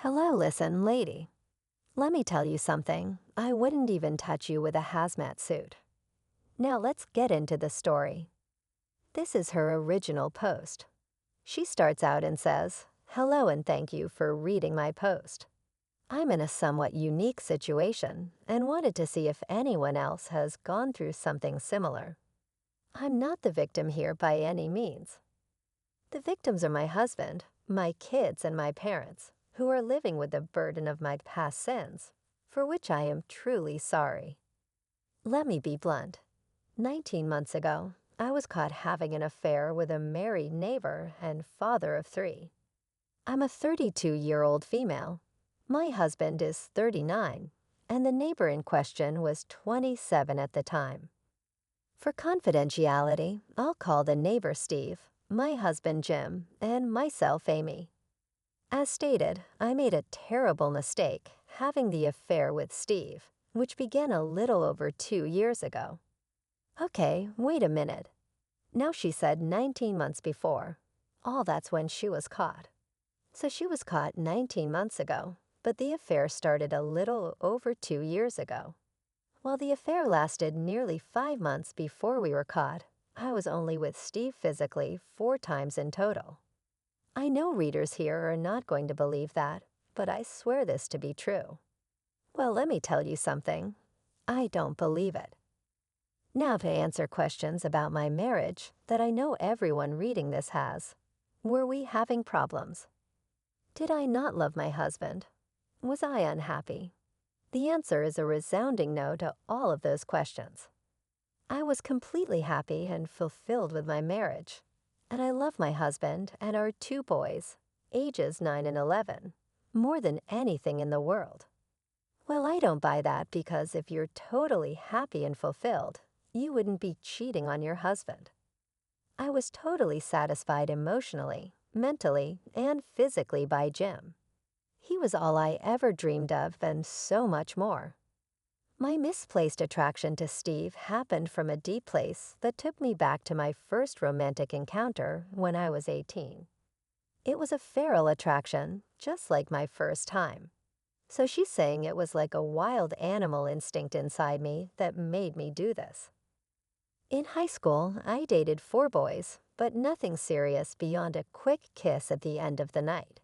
Hello, listen, lady. Let me tell you something. I wouldn't even touch you with a hazmat suit. Now let's get into the story. This is her original post. She starts out and says, "Hello and thank you for reading my post. I'm in a somewhat unique situation and wanted to see if anyone else has gone through something similar. I'm not the victim here by any means. The victims are my husband, my kids, and my parents, who are living with the burden of my past sins, for which I am truly sorry. Let me be blunt. 19 months ago, I was caught having an affair with a married neighbor and father of 3. I'm a 32-year-old female. My husband is 39, and the neighbor in question was 27 at the time. For confidentiality, I'll call the neighbor Steve, my husband Jim, and myself Amy. As stated, I made a terrible mistake having the affair with Steve, which began a little over 2 years ago. Okay, wait a minute. Now she said 19 months before. That's when she was caught. So she was caught 19 months ago, but the affair started a little over 2 years ago. While the affair lasted nearly 5 months before we were caught, I was only with Steve physically 4 times in total. I know readers here are not going to believe that, but I swear this to be true. Well, let me tell you something. I don't believe it. Now to answer questions about my marriage that I know everyone reading this has. Were we having problems? Did I not love my husband? Was I unhappy? The answer is a resounding no to all of those questions. I was completely happy and fulfilled with my marriage, and I love my husband and our 2 boys, ages 9 and 11, more than anything in the world. Well, I don't buy that because if you're totally happy and fulfilled, you wouldn't be cheating on your husband. I was totally satisfied emotionally, mentally, and physically by Jim. He was all I ever dreamed of and so much more. My misplaced attraction to Steve happened from a deep place that took me back to my first romantic encounter when I was 18. It was a feral attraction, just like my first time. So she's saying it was like a wild animal instinct inside me that made me do this. In high school, I dated 4 boys, but nothing serious beyond a quick kiss at the end of the night.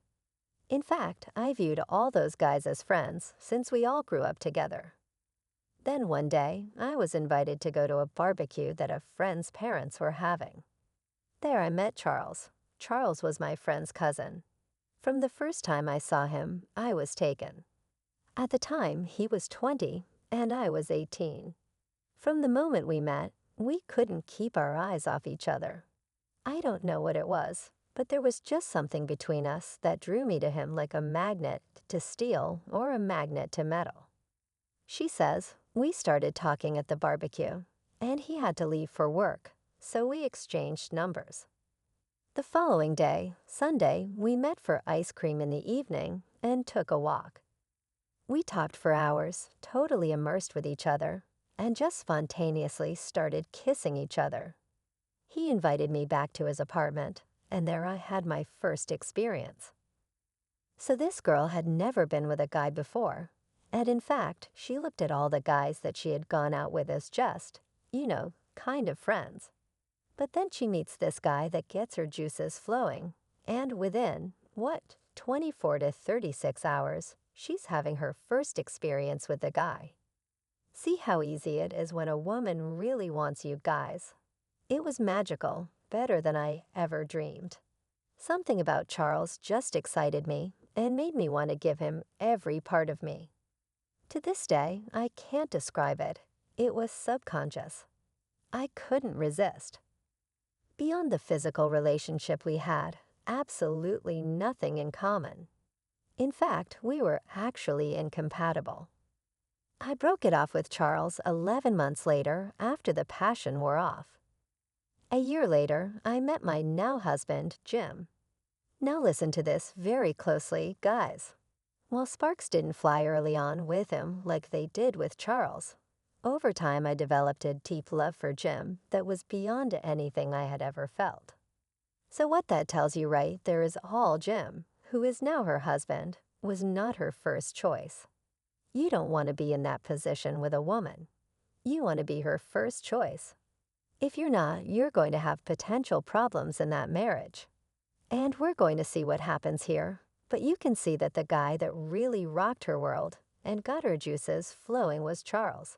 In fact, I viewed all those guys as friends since we all grew up together. Then one day, I was invited to go to a barbecue that a friend's parents were having. There I met Charles. Charles was my friend's cousin. From the first time I saw him, I was taken. At the time, he was 20 and I was 18. From the moment we met, we couldn't keep our eyes off each other. I don't know what it was, but there was just something between us that drew me to him like a magnet to steel or a magnet to metal. She says, we started talking at the barbecue, and he had to leave for work, so we exchanged numbers. The following day, Sunday, we met for ice cream in the evening and took a walk. We talked for hours, totally immersed with each other, and just spontaneously started kissing each other. He invited me back to his apartment, and there I had my first experience. So this girl had never been with a guy before. And in fact, she looked at all the guys that she had gone out with as just, kind of friends. But then she meets this guy that gets her juices flowing, and within, 24 to 36 hours, she's having her first experience with the guy. See how easy it is when a woman really wants you guys. It was magical, better than I ever dreamed. Something about Charles just excited me and made me want to give him every part of me. To this day, I can't describe it. It was subconscious. I couldn't resist. Beyond the physical relationship we had, absolutely nothing in common. In fact, we were actually incompatible. I broke it off with Charles 11 months later after the passion wore off. A year later, I met my now husband, Jim. Now listen to this very closely, guys. While sparks didn't fly early on with him like they did with Charles, over time I developed a deep love for Jim that was beyond anything I had ever felt. So what that tells you right there is all Jim, who is now her husband, was not her first choice. You don't want to be in that position with a woman. You want to be her first choice. If you're not, you're going to have potential problems in that marriage. And we're going to see what happens here, but you can see that the guy that really rocked her world and got her juices flowing was Charles.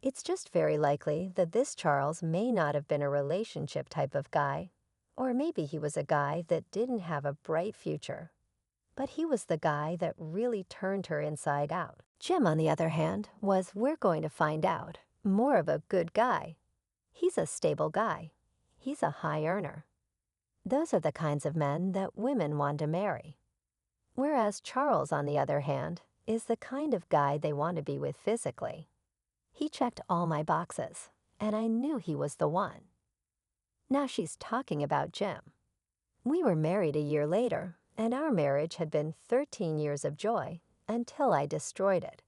It's just very likely that this Charles may not have been a relationship type of guy, or maybe he was a guy that didn't have a bright future. But he was the guy that really turned her inside out. Jim, on the other hand, was, we're going to find out, more of a good guy. He's a stable guy. He's a high earner. Those are the kinds of men that women want to marry. Whereas Charles, on the other hand, is the kind of guy they want to be with physically. He checked all my boxes, and I knew he was the one. Now she's talking about Jim. We were married a year later, and our marriage had been 13 years of joy until I destroyed it.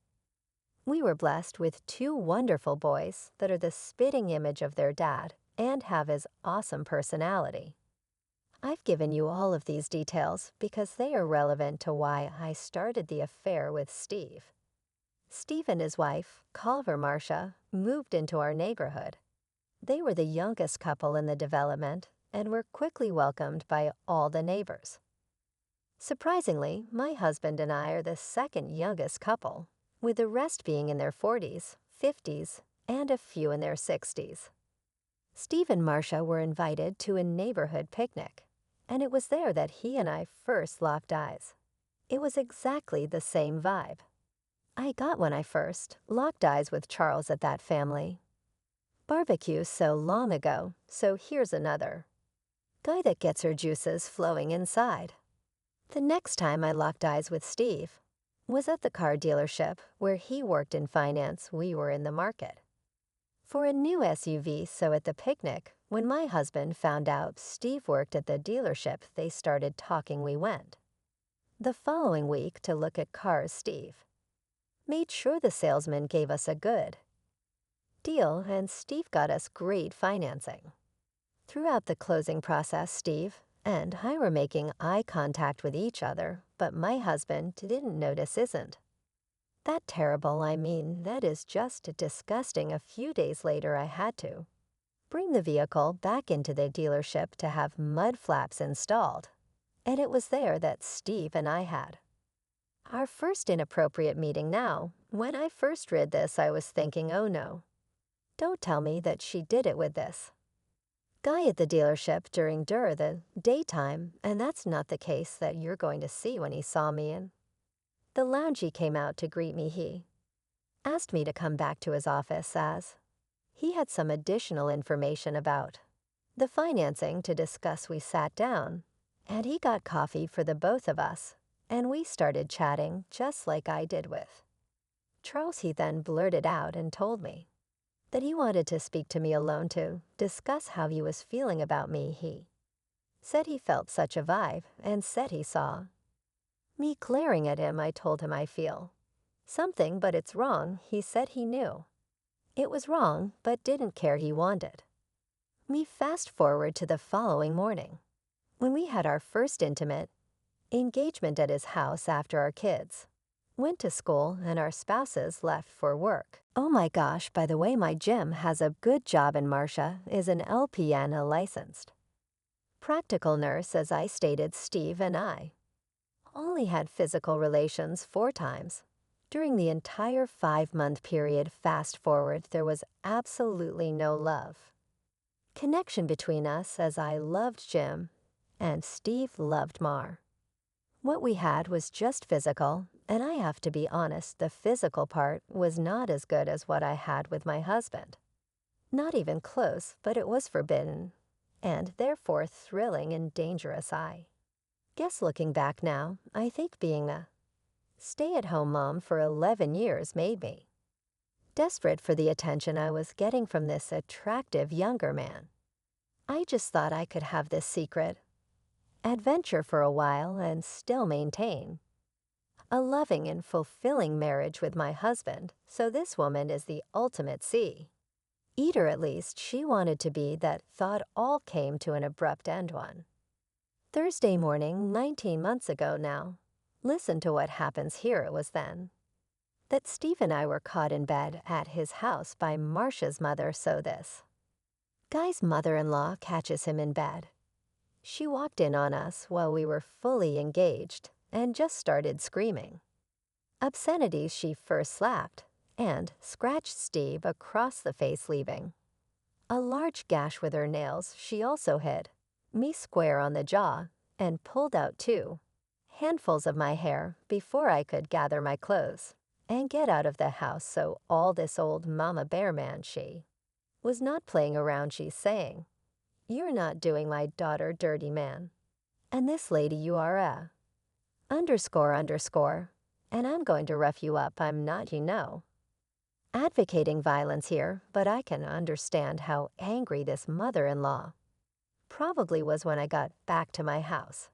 We were blessed with 2 wonderful boys that are the spitting image of their dad and have his awesome personality. I've given you all of these details because they are relevant to why I started the affair with Steve. Steve and his wife, Culver Marcia, moved into our neighborhood. They were the youngest couple in the development and were quickly welcomed by all the neighbors. Surprisingly, my husband and I are the second youngest couple, with the rest being in their 40s, 50s, and a few in their 60s. Steve and Marcia were invited to a neighborhood picnic, and it was there that he and I first locked eyes. It was exactly the same vibe. I got when I first locked eyes with Charles at that family. Barbecue so long ago, so here's another. Guy that gets her juices flowing inside. The next time I locked eyes with Steve was at the car dealership where he worked in finance. We were in the market for a new SUV, so at the picnic, when my husband found out Steve worked at the dealership, they started talking. We went the following week to look at cars. Steve made sure the salesman gave us a good deal, and Steve got us great financing. Throughout the closing process, Steve and I were making eye contact with each other, but my husband didn't notice. Isn't that terrible? I mean, that is just disgusting. A few days later, I had to bring the vehicle back into the dealership to have mud flaps installed, and it was there that Steve and I had our first inappropriate meeting. Now, when I first read this, I was thinking, oh no, don't tell me that she did it with this guy at the dealership during the daytime, and that's not the case that you're going to see. When he saw me in the lounge, he came out to greet me. He asked me to come back to his office as he had some additional information about the financing to discuss. We sat down, and he got coffee for the both of us, and we started chatting just like I did with Charles. He then blurted out and told me that he wanted to speak to me alone to discuss how he was feeling about me. He said he felt such a vibe and said he saw me glaring at him. I told him I feel something, but it's wrong. He said he knew it was wrong, but didn't care. He wanted me. Fast forward to the following morning, when we had our first intimate engagement at his house after our kids went to school and our spouses left for work. Oh my gosh, by the way, my Jim has a good job, and Marcia is an LPN, a licensed practical nurse. As I stated, Steve and I only had physical relations 4 times during the entire 5-month period. Fast forward, there was absolutely no love connection between us, as I loved Jim and Steve loved Mar. What we had was just physical, and I have to be honest, the physical part was not as good as what I had with my husband. Not even close, but it was forbidden, and therefore thrilling and dangerous. I guess looking back now, I think being a stay-at-home mom for 11 years made me desperate for the attention I was getting from this attractive younger man. I just thought I could have this secret adventure for a while and still maintain a loving and fulfilling marriage with my husband. So this woman is the ultimate eater. At least she wanted to be. That thought all came to an abrupt end one Thursday morning 19 months ago now. Listen to what happens here. It was then that Steve and I were caught in bed at his house by Marcia's mother. So this guy's mother-in-law catches him in bed. She walked in on us while we were fully engaged and just started screaming obscenities. She first slapped and scratched Steve across the face, leaving a large gash with her nails. She also hit me square on the jaw and pulled out 2 handfuls of my hair before I could gather my clothes and get out of the house. So all this old mama bear man, she was not playing around. She's saying, "You're not doing my daughter dirty, man. And this lady, you are a ___, and I'm going to rough you up. I'm not, advocating violence here, but I can understand how angry this mother-in-law probably was when I got back to my house.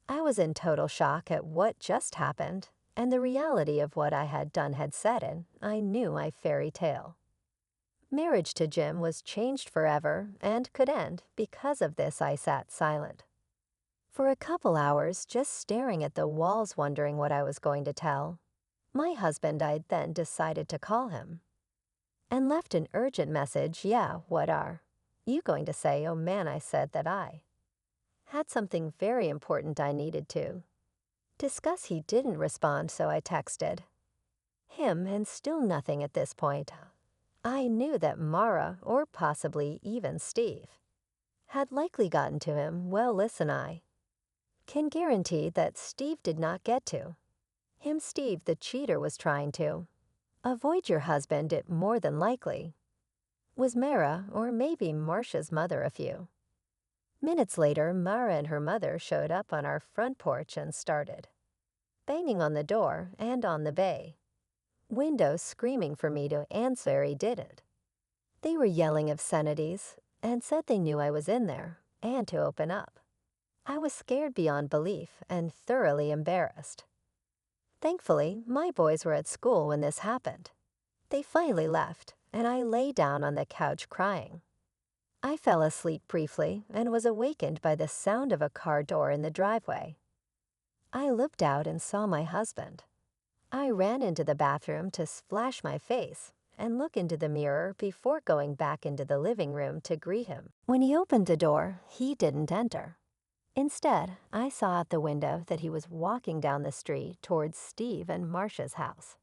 I was in total shock at what just happened, and the reality of what I had done had set in. I knew my fairy tale marriage to Jim was changed forever and could end. Because of this, I sat silent for a couple hours, just staring at the walls, wondering what I was going to tell my husband. I then decided to call him and left an urgent message. "Yeah, what are you going to say?" "Oh man," I said, "that I had something very important I needed to discuss." He didn't respond, so I texted him, and still nothing. At this point, I knew that Mara, or possibly even Steve, had likely gotten to him. "Well, listen, I can guarantee that Steve did not get to him. Steve, the cheater, was trying to avoid your husband. It more than likely was Mara, or maybe Marcia's mother." A few minutes later, Mara and her mother showed up on our front porch and started banging on the door and on the bay window, screaming for me to answer. He didn't. They were yelling obscenities and said they knew I was in there and to open up. I was scared beyond belief and thoroughly embarrassed. Thankfully, my boys were at school when this happened. They finally left, and I lay down on the couch crying. I fell asleep briefly and was awakened by the sound of a car door in the driveway. I looked out and saw my husband. I ran into the bathroom to splash my face and look into the mirror before going back into the living room to greet him. When he opened the door, he didn't enter. Instead, I saw out the window that he was walking down the street towards Steve and Marcia's house.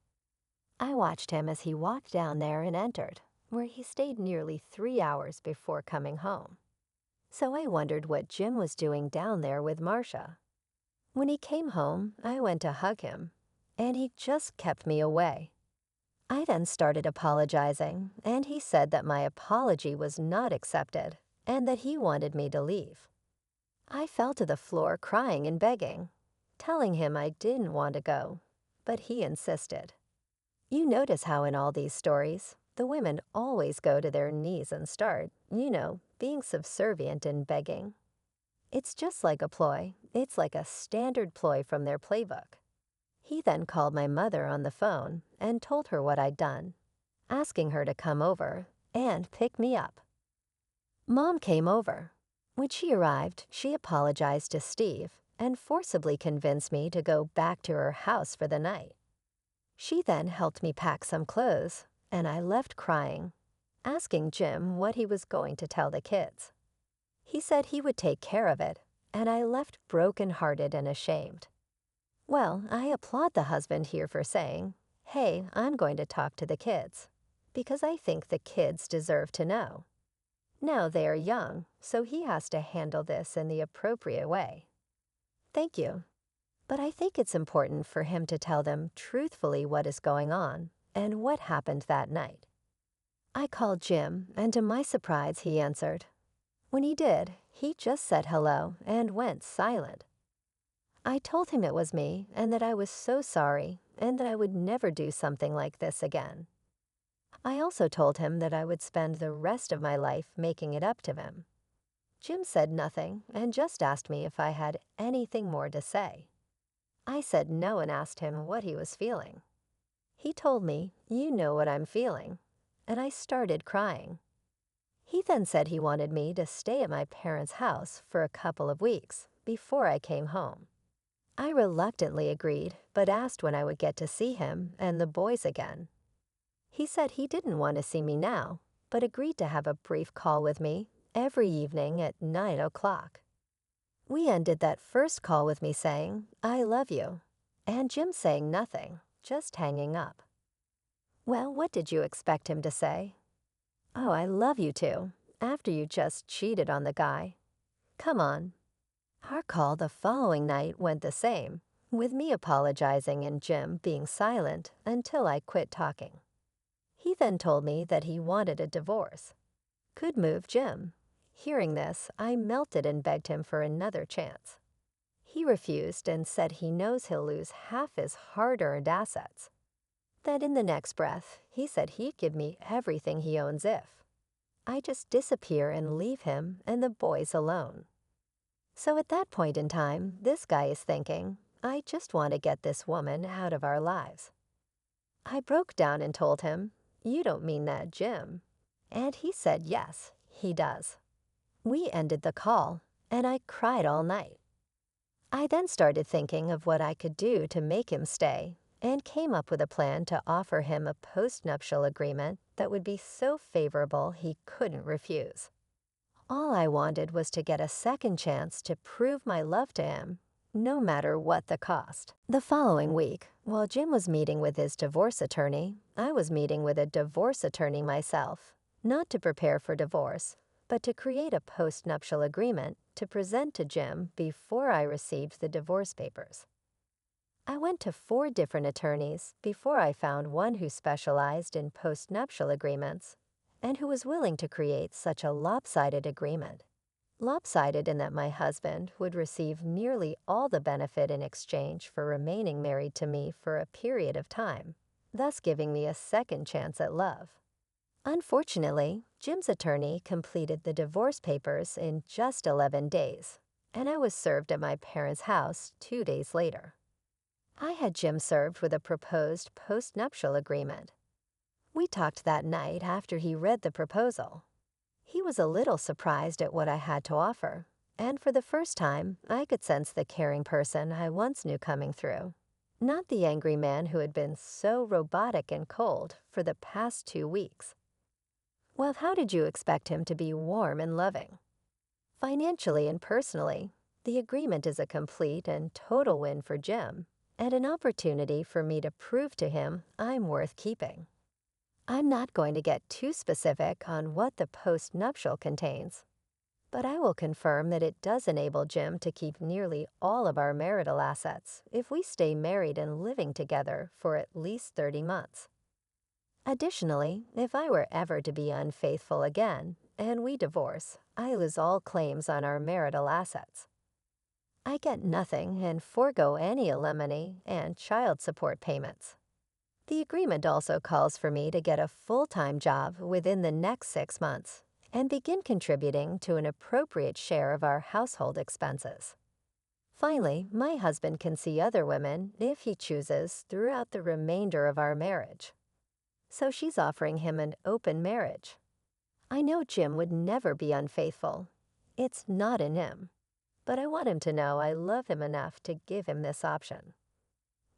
I watched him as he walked down there and entered, where he stayed nearly 3 hours before coming home. So I wondered what Jim was doing down there with Marcia. When he came home, I went to hug him, and he just kept me away. I then started apologizing, and he said that my apology was not accepted and that he wanted me to leave. I fell to the floor crying and begging, telling him I didn't want to go, but he insisted. You notice how in all these stories, the women always go to their knees and start, being subservient and begging. It's just like a ploy. It's like a standard ploy from their playbook. He then called my mother on the phone and told her what I'd done, asking her to come over and pick me up. Mom came over. When she arrived, she apologized to Steve and forcibly convinced me to go back to her house for the night. She then helped me pack some clothes, and I left crying, asking Jim what he was going to tell the kids. He said he would take care of it, and I left broken-hearted and ashamed. Well, I applaud the husband here for saying, "Hey, I'm going to talk to the kids, because I think the kids deserve to know." Now they are young, so he has to handle this in the appropriate way. Thank you. But I think it's important for him to tell them truthfully what is going on and what happened that night. I called Jim, and to my surprise, he answered. When he did, he just said hello and went silent. I told him it was me and that I was so sorry and that I would never do something like this again. I also told him that I would spend the rest of my life making it up to him. Jim said nothing and just asked me if I had anything more to say. I said no and asked him what he was feeling. He told me, "You know what I'm feeling," and I started crying. He then said he wanted me to stay at my parents' house for a couple of weeks before I came home. I reluctantly agreed, but asked when I would get to see him and the boys again. He said he didn't want to see me now, but agreed to have a brief call with me every evening at 9 o'clock. We ended that first call with me saying, "I love you," and Jim saying nothing, just hanging up. Well, what did you expect him to say? "Oh, I love you too," after you just cheated on the guy. Come on. Our call the following night went the same, with me apologizing and Jim being silent until I quit talking. He then told me that he wanted a divorce. Could move Jim. Hearing this, I melted and begged him for another chance. He refused and said he knows he'll lose half his hard-earned assets. Then in the next breath, he said he'd give me everything he owns if I just disappear and leave him and the boys alone. So at that point in time, this guy is thinking, I just want to get this woman out of our lives. I broke down and told him, "You don't mean that, Jim." And he said yes, he does. We ended the call, and I cried all night. I then started thinking of what I could do to make him stay, and came up with a plan to offer him a postnuptial agreement that would be so favorable he couldn't refuse. All I wanted was to get a second chance to prove my love to him, no matter what the cost. The following week, while Jim was meeting with his divorce attorney, I was meeting with a divorce attorney myself, not to prepare for divorce, but to create a postnuptial agreement to present to Jim before I received the divorce papers. I went to 4 different attorneys before I found one who specialized in postnuptial agreements and who was willing to create such a lopsided agreement. Lopsided in that my husband would receive nearly all the benefit in exchange for remaining married to me for a period of time, thus giving me a second chance at love. Unfortunately, Jim's attorney completed the divorce papers in just 11 days, and I was served at my parents' house 2 days later. I had Jim served with a proposed postnuptial agreement. We talked that night after he read the proposal. He was a little surprised at what I had to offer, and for the first time, I could sense the caring person I once knew coming through, not the angry man who had been so robotic and cold for the past 2 weeks. Well, how did you expect him to be warm and loving? Financially and personally, the agreement is a complete and total win for Jim, and an opportunity for me to prove to him I'm worth keeping. I'm not going to get too specific on what the postnuptial contains, but I will confirm that it does enable Jim to keep nearly all of our marital assets if we stay married and living together for at least 30 months. Additionally, if I were ever to be unfaithful again and we divorce, I lose all claims on our marital assets. I get nothing and forego any alimony and child support payments. The agreement also calls for me to get a full-time job within the next 6 months and begin contributing to an appropriate share of our household expenses. Finally, my husband can see other women if he chooses throughout the remainder of our marriage. So she's offering him an open marriage. I know Jim would never be unfaithful. It's not in him. But I want him to know I love him enough to give him this option.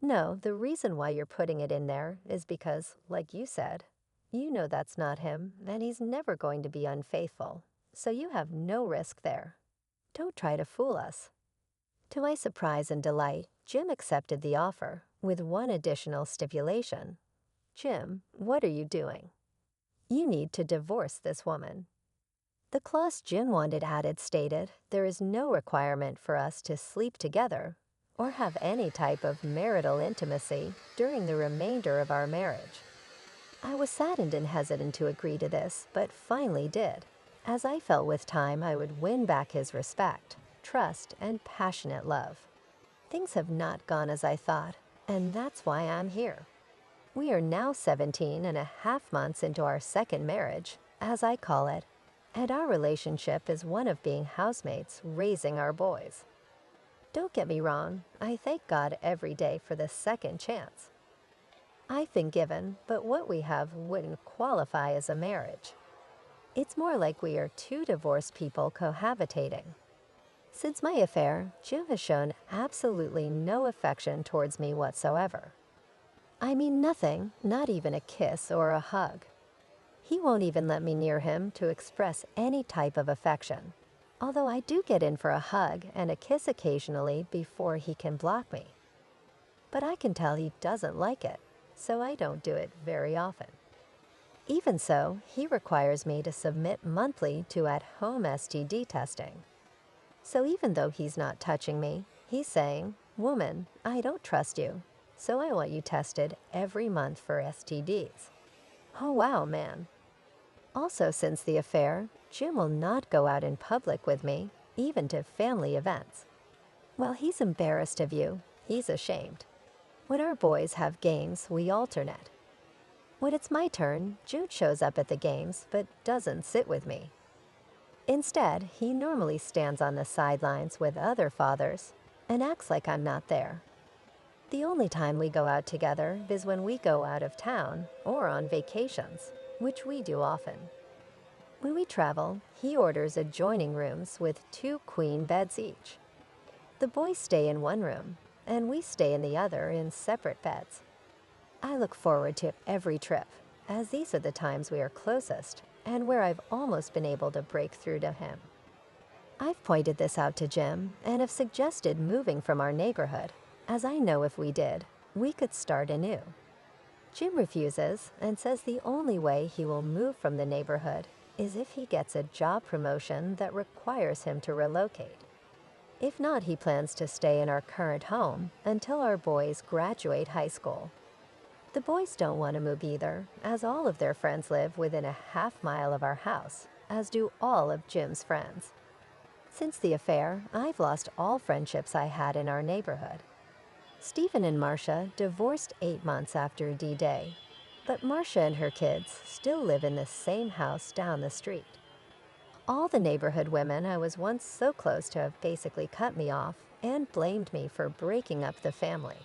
No, the reason why you're putting it in there is because, like you said, you know that's not him and he's never going to be unfaithful, so you have no risk there. Don't try to fool us. To my surprise and delight, Jim accepted the offer with one additional stipulation. Jim, what are you doing? You need to divorce this woman. The clause Jim wanted added stated there is no requirement for us to sleep together or have any type of marital intimacy during the remainder of our marriage. I was saddened and hesitant to agree to this, but finally did, as I felt with time I would win back his respect, trust, and passionate love. Things have not gone as I thought, and that's why I'm here. We are now 17.5 months into our second marriage, as I call it, and our relationship is one of being housemates raising our boys. Don't get me wrong, I thank God every day for the second chance. I've been given, but what we have wouldn't qualify as a marriage. It's more like we are 2 divorced people cohabitating. Since my affair, Jim has shown absolutely no affection towards me whatsoever. I mean nothing, not even a kiss or a hug. He won't even let me near him to express any type of affection, although I do get in for a hug and a kiss occasionally before he can block me. But I can tell he doesn't like it, so I don't do it very often. Even so, he requires me to submit monthly to at-home STD testing. So even though he's not touching me, he's saying, "Woman, I don't trust you, so I want you tested every month for STDs." Oh wow, man. Also, since the affair, Jim will not go out in public with me, even to family events. While he's embarrassed of you, he's ashamed. When our boys have games, we alternate. When it's my turn, Jude shows up at the games but doesn't sit with me. Instead, he normally stands on the sidelines with other fathers and acts like I'm not there. The only time we go out together is when we go out of town or on vacations, which we do often. When we travel, he orders adjoining rooms with 2 queen beds each. The boys stay in one room, and we stay in the other in separate beds. I look forward to every trip, as these are the times we are closest and where I've almost been able to break through to him. I've pointed this out to Jim and have suggested moving from our neighborhood, as I know if we did, we could start anew. Jim refuses and says the only way he will move from the neighborhood is if he gets a job promotion that requires him to relocate. If not, he plans to stay in our current home until our boys graduate high school. The boys don't want to move either, as all of their friends live within a half-mile of our house, as do all of Jim's friends. Since the affair, I've lost all friendships I had in our neighborhood. Stephen and Marcia divorced 8 months after D-Day, but Marcia and her kids still live in the same house down the street. All the neighborhood women I was once so close to have basically cut me off and blamed me for breaking up the family.